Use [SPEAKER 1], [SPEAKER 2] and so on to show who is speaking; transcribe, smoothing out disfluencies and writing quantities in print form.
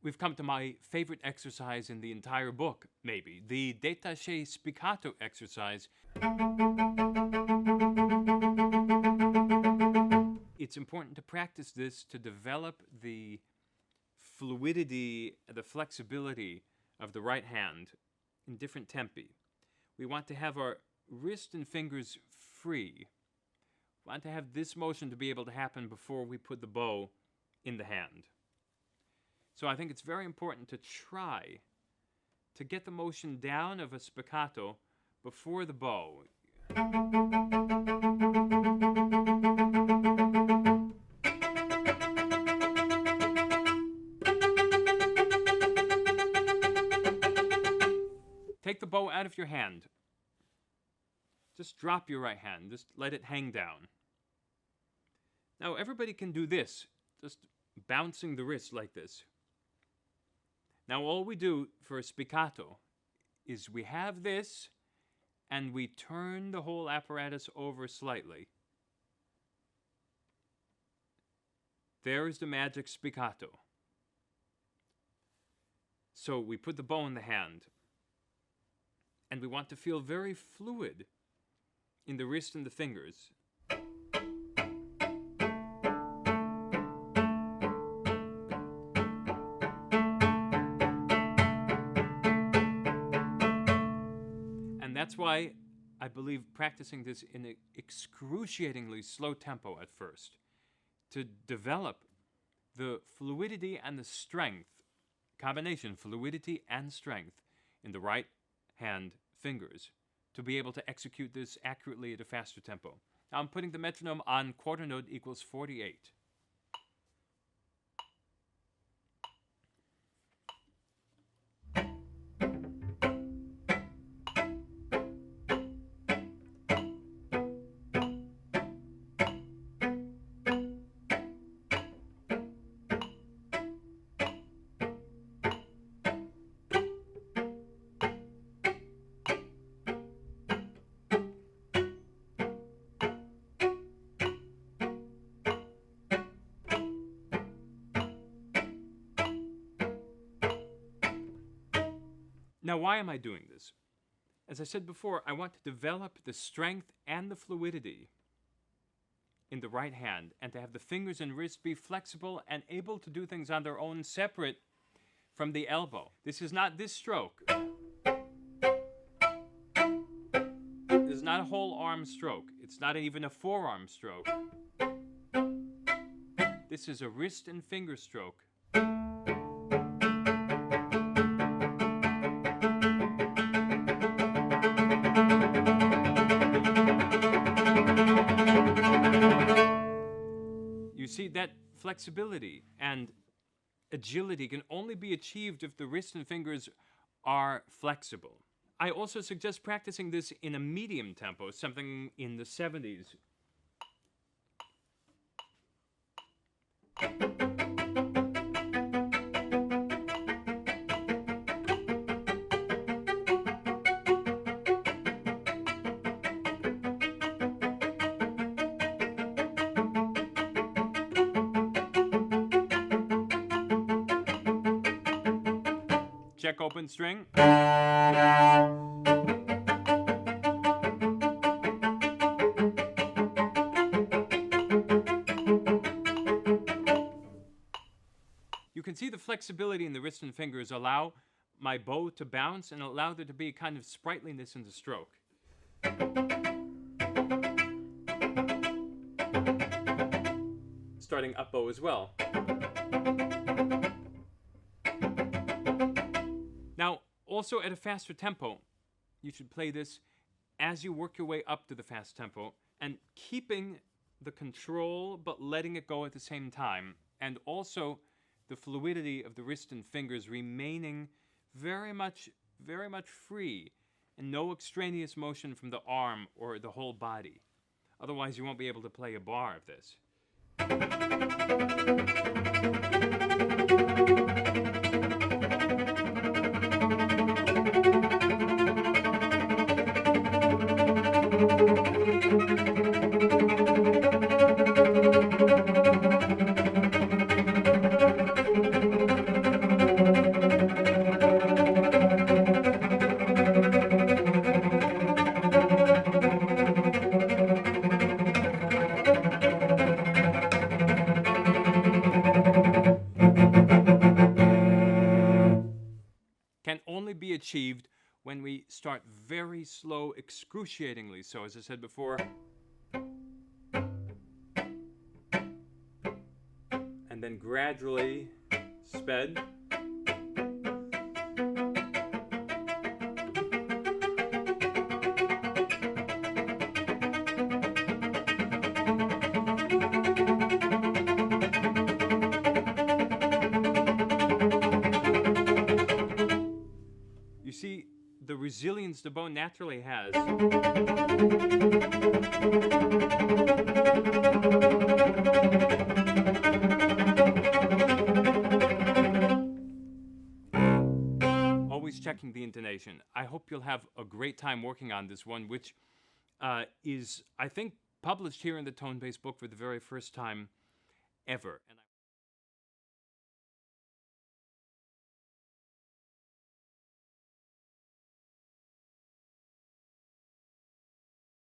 [SPEAKER 1] we've come to my favorite exercise in the entire book, maybe, the détaché spiccato exercise. It's important to practice this to develop the fluidity, the flexibility of the right hand in different tempi. We want to have our wrist and fingers free. We want to have this motion to be able to happen before we put the bow in the hand. So I think it's very important to try to get the motion down of a spiccato before the bow. Take the bow out of your hand. Just drop your right hand. Just let it hang down. Now everybody can do this, just bouncing the wrist like this. Now all we do for a spiccato is we have this and we turn the whole apparatus over slightly. There is the magic spiccato. So we put the bow in the hand and we want to feel very fluid in the wrist and the fingers. And that's why I believe practicing this in an excruciatingly slow tempo at first, to develop the fluidity and the strength, combination fluidity and strength in the right hand fingers, to be able to execute this accurately at a faster tempo. Now I'm putting the metronome on quarter note equals 48. Now, why am I doing this? As I said before, I want to develop the strength and the fluidity in the right hand, and to have the fingers and wrist be flexible and able to do things on their own, separate from the elbow. This is not this stroke. This is not a whole arm stroke. It's not even a forearm stroke. This is a wrist and finger stroke. You see, that flexibility and agility can only be achieved if the wrist and fingers are flexible. I also suggest practicing this in a medium tempo, something in the 70s. Check open string. You can see the flexibility in the wrist and fingers allow my bow to bounce and allow there to be a kind of sprightliness in the stroke. Starting up bow as well. Now, also at a faster tempo, you should play this as you work your way up to the fast tempo, and keeping the control but letting it go at the same time, and also the fluidity of the wrist and fingers remaining very much free, and no extraneous motion from the arm or the whole body. Otherwise, you won't be able to play a bar of this. achieved when we start very slow, excruciatingly so, as I said before. And then gradually sped. You see the resilience the bow naturally has. Always checking the intonation. I hope you'll have a great time working on this one, which is, I think, published here in the Tonebase book for the very first time ever. And